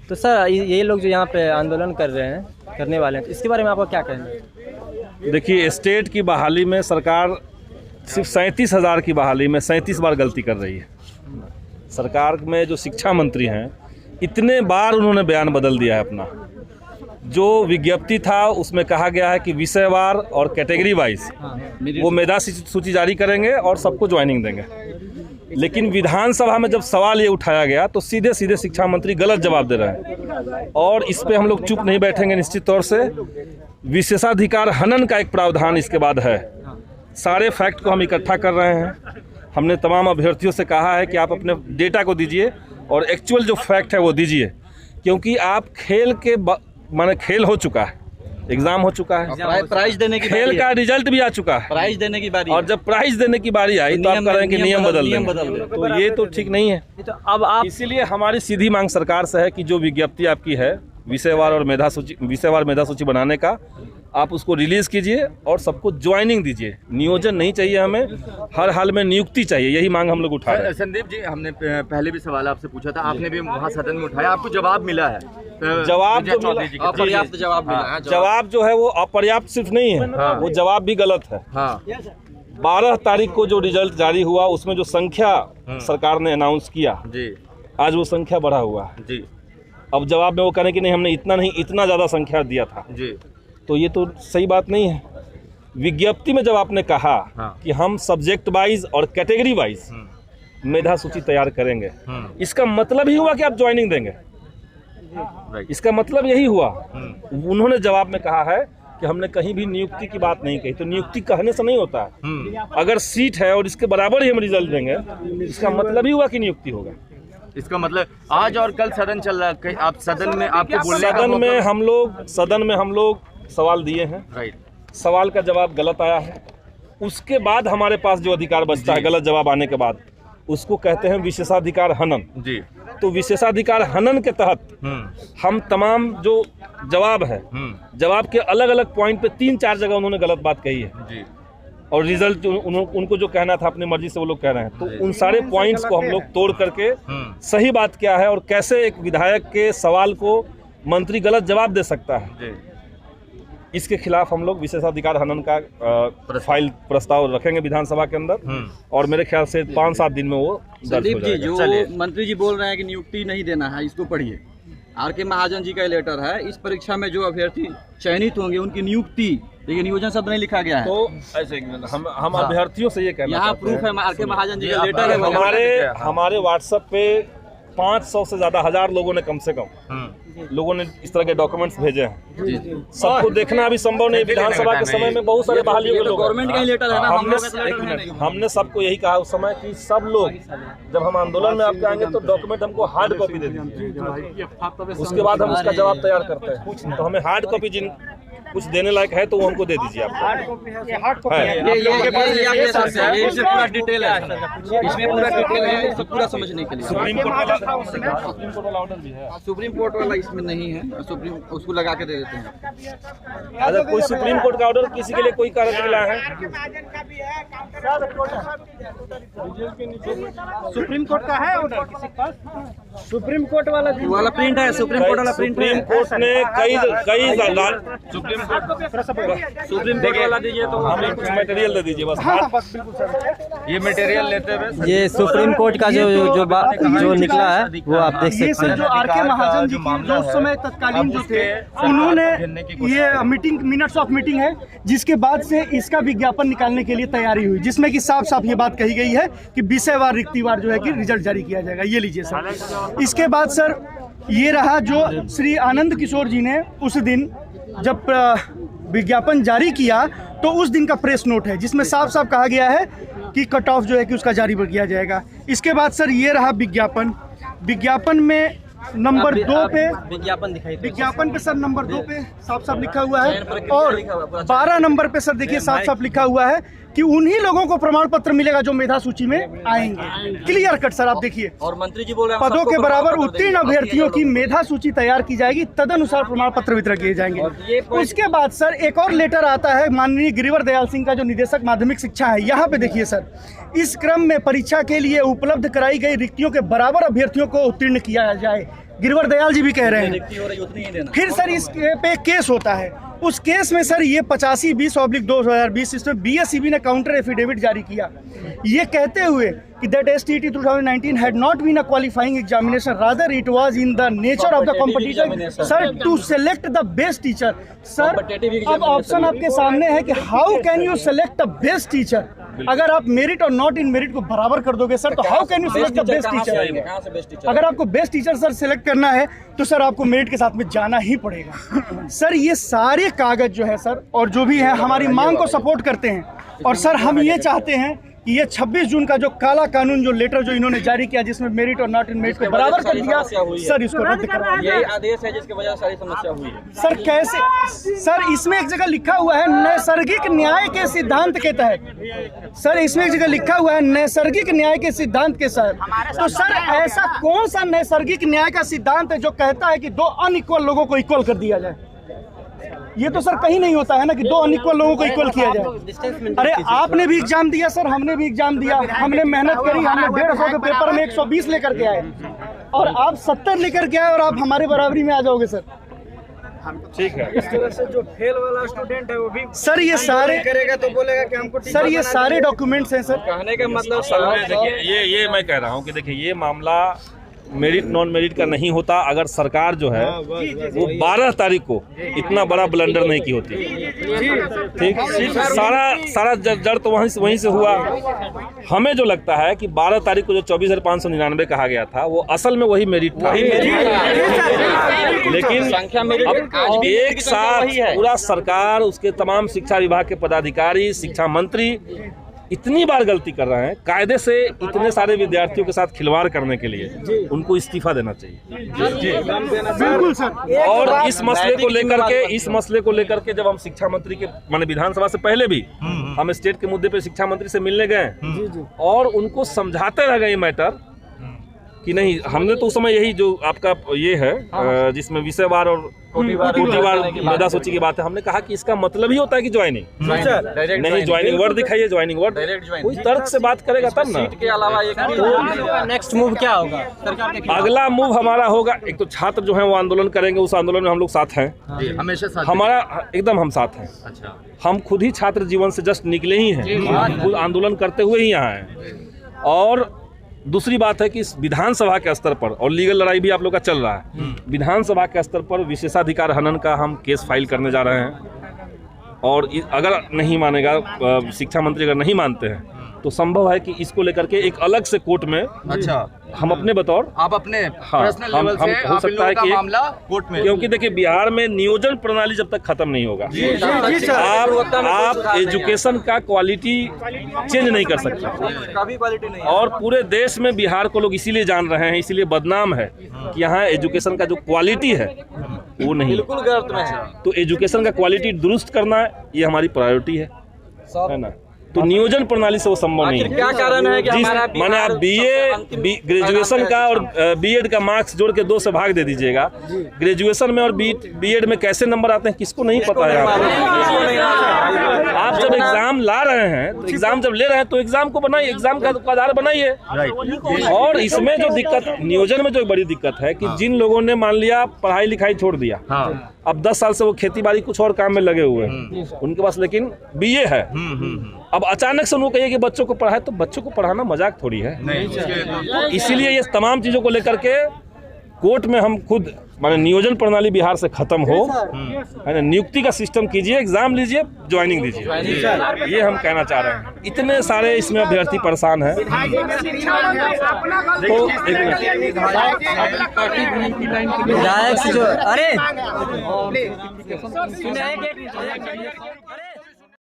तो सर ये लोग जो यहाँ पे आंदोलन कर रहे हैं, करने वाले हैं, तो इसके बारे में आपका क्या कहना है? देखिए, स्टेट की बहाली में सरकार सिर्फ 37,000 की बहाली में 37 बार गलती कर रही है। सरकार में जो शिक्षा मंत्री हैं, इतने बार उन्होंने बयान बदल दिया है अपना। जो विज्ञप्ति था उसमें कहा गया है कि विषयवार और कैटेगरी वाइज वो मेधा सूची जारी करेंगे और सबको ज्वाइनिंग देंगे। लेकिन विधानसभा में जब सवाल ये उठाया गया तो सीधे सीधे शिक्षा मंत्री गलत जवाब दे रहे हैं, और इस पे हम लोग चुप नहीं बैठेंगे। निश्चित तौर से विशेषाधिकार हनन का एक प्रावधान इसके बाद है। सारे फैक्ट को हम इकट्ठा कर रहे हैं। हमने तमाम अभ्यर्थियों से कहा है कि आप अपने डेटा को दीजिए और एक्चुअल जो फैक्ट है वो दीजिए, क्योंकि आप खेल के माने खेल हो चुका है, एग्जाम हो चुका है, प्राइज देने की खेल का रिजल्ट भी आ चुका है, प्राइज देने की बारी, और जब प्राइज देने की बारी आई तो आप कह रहे हैं कि नियम बदल दें, तो ये तो ठीक नहीं है। तो अब आप इसीलिए हमारी सीधी मांग सरकार से है कि जो विज्ञप्ति आपकी है विषयवार और मेधा सूची बनाने का, आप उसको रिलीज कीजिए और सबको ज्वाइनिंग दीजिए। नियोजन नहीं चाहिए हमें, हर हाल में नियुक्ति चाहिए, यही मांग हम लोग उठा रहे हैं। संदीप जी, हमने पहले भी सवाल आपसे पूछा था, आपने भी वहाँ सदन में उठाया, आपको जवाब मिला है? जवाब जो मिला, अपर्याप्त जवाब मिला है। जवाब जो है वो अपर्याप्त सिर्फ नहीं है, वो जवाब भी गलत है। 12 तारीख को जो रिजल्ट जारी हुआ उसमें जो संख्या सरकार ने अनाउंस किया जी, आज वो संख्या बढ़ा हुआ है जी। अब जवाब में वो करें कि नहीं हमने इतना नहीं इतना ज़्यादा संख्या दिया था जी, तो ये तो सही बात नहीं है। विज्ञप्ति में जब आपने कहा कि हम सब्जेक्ट वाइज और कैटेगरी वाइज मेधा सूची तैयार करेंगे, इसका मतलब ही हुआ कि आप ज्वाइनिंग देंगे, इसका मतलब यही हुआ। उन्होंने जवाब में कहा है कि हमने कहीं भी नियुक्ति की बात नहीं कही, तो नियुक्ति कहने से नहीं होता है। अगर सीट है और इसके बराबर ही हम रिजल्ट देंगे, इसका मतलब ही हुआ कि नियुक्ति होगा। इसका मतलब आज और कल सदन चल रहा है, आप सदन में आपको बोलने सदन में हम लोग सवाल दिए हैं, सवाल का जवाब गलत आया है। उसके बाद हमारे पास जो अधिकार बचता है गलत जवाब आने के बाद, उसको कहते हैं विशेषाधिकार हनन जी। तो विशेषाधिकार हनन के तहत हम तमाम जो जवाब है, जवाब के अलग अलग पॉइंट पे 3-4 जगह उन्होंने गलत बात कही है जी, और रिजल्ट उनको जो कहना था अपनी मर्जी से वो लोग कह रहे हैं। तो उन सारे पॉइंट्स को हम लोग तोड़ करके सही बात क्या है और कैसे एक विधायक के सवाल को मंत्री गलत जवाब दे सकता है, इसके खिलाफ हम लोग विशेषाधिकार हनन का प्रस्ताव रखेंगे विधानसभा के अंदर, और मेरे ख्याल से 5-7 दिन में वो दर्ज हो जाएगा। जो मंत्री जी बोल रहे हैं कि नियुक्ति नहीं देना है, इसको पढ़िए। आर.के. महाजन जी का लेटर है, इस परीक्षा में जो अभ्यर्थी चयनित होंगे उनकी नियुक्ति, लेकिन नियोजन शब्द नहीं लिखा गया है। तो ऐसे हम अभ्यर्थियों से ये कहना यहाँ प्रूफ है, आर.के. महाजन जी का लेटर है। हमारे व्हाट्सएप पे 500 से ज्यादा 1000 लोगों ने कम से कम लोगों ने इस तरह के डॉक्यूमेंट्स भेजे हैं। सबको देखना अभी संभव नहीं, विधानसभा के समय में बहुत सारे बहालियों के लोग, गवर्नमेंट का ही लेटर है ना। हमने सबको यही कहा उस समय कि सब लोग जब हम आंदोलन में आपके आएंगे तो डॉक्यूमेंट हमको हार्ड कॉपी दे दीजिए, उसके बाद हम उसका जवाब तैयार करते हैं। तो हमें हार्ड कॉपी जिन कुछ देने लायक है तो वो हमको दे दीजिए। आप पूरा डिटेल है, इसमें पूरा डिटेल है, इसको पूरा समझने के लिए। सुप्रीम कोर्ट वाला ऑर्डर भी है, सुप्रीम कोर्ट वाला इसमें नहीं है, सुप्रीम उसको लगा के दे देते हैं। अगर कोई सुप्रीम कोर्ट का ऑर्डर किसी के लिए कोई कारण मिला है, सुप्रीम कोर्ट का है ऑर्डर किसी के पास? सुप्रीम कोर्ट वाला प्रिंट है, सुप्रीम कोर्ट वाला प्रिंट। सुप्रीम कोर्ट ने कई सुप्रीम कोर्ट वाला दीजिए, तो हमें कुछ मटेरियल दे दीजिए बस। बस बिल्कुल सर, ये मटेरियल लेते हुए ये सुप्रीम कोर्ट का जो निकला है वो आप देख सकते हैं। ये सर जो आर.के. महाजन जी की जो उस समय तत्कालीन जो थे, उन्होंने ये मीटिंग मिनट्स ऑफ मीटिंग है, जिसके बाद से इसका विज्ञापन निकालने के लिए तैयारी हुई, जिसमें कि साफ साफ ये बात कही गई है कि विषयवार रिक्तिवार जो है कि रिजल्ट जारी किया जाएगा। ये लीजिए सर। इसके बाद सर ये रहा जो श्री आनंद किशोर जी ने उस दिन जब विज्ञापन जारी किया तो उस दिन का प्रेस नोट है, जिसमें साफ साफ कहा गया है कि कट ऑफ जो है कि उसका जारी किया जाएगा। इसके बाद सर ये रहा विज्ञापन। विज्ञापन में नंबर 2 पे विज्ञापन पे सर नंबर 2 पे साफ साफ लिखा हुआ है, और 12 नंबर पे सर देखिए साफ साफ लिखा हुआ है कि उन्हीं लोगों को प्रमाण पत्र मिलेगा जो मेधा सूची में आएंगे। क्लियर कट सर, आप देखिए, और मंत्री जी बोल रहे हैं पदों सबको के प्रमाण बराबर पत्र उत्तीर्ण देंगे। अभ्यर्थियों की मेधा सूची तैयार की जाएगी, तदनुसार प्रमाण पत्र वितरण किए जाएंगे। उसके बाद सर एक और लेटर आता है माननीय गिरिवर दयाल सिंह का, जो निदेशक माध्यमिक शिक्षा है। यहाँ पे देखिए सर, इस क्रम में परीक्षा के लिए उपलब्ध कराई गई रिक्तियों के बराबर अभ्यर्थियों को उत्तीर्ण किया जाए। गिरिवर दयाल जी भी कह रहे हैं। रिक्ति हो रही है, उतनी ही देना। फिर सर इस पे केस होता है। उस केस में सर ये 85/20/2020 इसमें BSEB ने काउंटर एफिडेविट जारी किया, ये कहते हुए कि that STT 2019 had not been a qualifying examination, rather it was in the nature of the competition sir to select the best teacher। Sir अब ऑप्शन आपके सामने है कि how can you select the best teacher. अगर आप merit और not in merit को बराबर कर दोगे सर, तो how can you select the best teacher. अगर आपको बेस्ट टीचर सर सेलेक्ट करना है तो सर आपको मेरिट के साथ में जाना ही पड़ेगा। सर ये सारे कागज जो है सर और जो भी है हमारी मांग को सपोर्ट करते हैं। और सर हम ये चाहते हैं कि ये 26 जून का जो काला कानून, जो लेटर जो इन्होंने जारी किया जिसमें मेरिट और नॉट इन मेरिट को बराबर कर दिया, सर इसको रद्द करवाया। यही आदेश है जिसकी वजह से सारी समस्या हुई है। सर कैसे सर, इसमें एक जगह लिखा हुआ है नैसर्गिक न्याय के सिद्धांत के तहत। सर इसमें एक जगह लिखा हुआ है नैसर्गिक न्याय के सिद्धांत के तहत। तो सर ऐसा कौन सा नैसर्गिक न्याय का सिद्धांत है जो कहता है कि दो अनइक्वल लोगों को इक्वल कर दिया जाए। ये तो सर कहीं नहीं होता है ना कि दो अनइक्वल लोगों को इक्वल किया जाए। अरे आपने भी एग्जाम दिया सर, हमने भी एग्जाम दिया, हमने मेहनत करी, हमने 150 के पेपर में 120 लेकर के आए और आप 70 लेकर के आए और आप हमारे बराबरी में आ जाओगे सर। ठीक है। इस तरह से जो फेल वाला स्टूडेंट है वो भी सर ये सारे करेगा तो बोलेगा कि हमको सर ये सारे डॉक्यूमेंट्स हैं सर। कहने का मतलब असल में देखिए ये मैं कह रहा हूँ कि देखिए ये मामला मेरिट नॉन मेरिट का नहीं होता अगर सरकार जो है वो 12 तारीख को इतना बड़ा ब्लंडर नहीं की होती। ठीक, सारा जड़ तो वहीं से हुआ। हमें जो लगता है कि 12 तारीख को जो 24,599 कहा गया था वो असल में वही मेरिट था, लेकिन अब एक साथ पूरा सरकार, उसके तमाम शिक्षा विभाग के पदाधिकारी, शिक्षा मंत्री इतनी बार गलती कर रहे हैं। कायदे से इतने सारे विद्यार्थियों के साथ खिलवाड़ करने के लिए उनको इस्तीफा देना चाहिए। बिल्कुल सर। और इस मसले को लेकर के जब हम शिक्षा मंत्री के माने विधानसभा से पहले भी हम स्टेट के मुद्दे पे शिक्षा मंत्री से मिलने गए और उनको समझाते रह गए मैटर कि नहीं, हमने तो उस समय यही जो आपका ये है जिसमें विषयवार और कोटिवार मेधा सूची की बात है, हमने कहा कि इसका मतलब ही होता है कि ज्वाइनिंग नहीं, ज्वाइनिंग वर्ड दिखाइए, ज्वाइनिंग वर्ड कोई तर्क से बात करेगा तब ना। के अलावा एक नेक्स्ट मूव क्या होगा सरकार के? अगला मूव हमारा होगा, एक तो छात्र जो है वो आंदोलन करेंगे, उस आंदोलन में हम लोग साथ हैं, हमेशा साथ हमारा एकदम हम साथ हैं। अच्छा, हम खुद ही छात्र जीवन से जस्ट निकले ही हैं, खुद आंदोलन करते हुए ही यहाँ हैं। और दूसरी बात है कि इस विधानसभा के स्तर पर, और लीगल लड़ाई भी आप लोग का चल रहा है, विधानसभा के स्तर पर विशेषाधिकार हनन का हम केस फाइल करने जा रहे हैं। और अगर नहीं मानेगा, शिक्षा मंत्री अगर नहीं मानते हैं तो संभव है कि इसको लेकर के एक अलग से कोर्ट में, अच्छा, हम अपने बतौर आप अपने पर्सनल लेवल से हो आप सकता है कि मामला कोर्ट में, क्योंकि देखिए बिहार में नियोजन प्रणाली जब तक खत्म नहीं होगा आप एजुकेशन का क्वालिटी चेंज नहीं कर सकते। काफी क्वालिटी नहीं है। और पूरे देश में बिहार को लोग इसीलिए जान रहे हैं, इसीलिए बदनाम है कि यहाँ एजुकेशन का जो क्वालिटी है वो नहीं, बिल्कुल गलत में है। तो एजुकेशन का क्वालिटी दुरुस्त करना ये हमारी प्रायोरिटी है ना। तो नियोजन प्रणाली से वो संभव नहीं है। क्या कारण है कि हमारा माने आप ग्रेजुएशन का और बीएड का मार्क्स जोड़ के 2 से भाग दे दीजिएगा, ग्रेजुएशन में और बीएड में कैसे नंबर आते हैं किसको नहीं पता है। आप जब एग्जाम ला रहे हैं तो एग्जाम जब ले रहे हैं तो एग्जाम को बनाइए, एग्जाम का आधार बनाइए। और इसमें जो दिक्कत, नियोजन में जो बड़ी दिक्कत है कि जिन लोगों ने मान लिया पढ़ाई लिखाई छोड़ दिया, अब 10 साल से वो खेती बाड़ी कुछ और काम में लगे हुए हैं, उनके पास लेकिन बीए है, अब अचानक से उनको कहिए कि बच्चों को पढ़ाए, तो बच्चों को पढ़ाना मजाक थोड़ी है। तो इसीलिए ये तमाम चीजों को लेकर के कोर्ट में हम खुद माने नियोजन प्रणाली बिहार से खत्म हो, है ना, नियुक्ति का सिस्टम कीजिए, एग्जाम लीजिए, ज्वाइनिंग दीजिए, ये हम कहना चाह रहे हैं। इतने सारे इसमें अभ्यर्थी परेशान हैं। तो विधायक जो अरे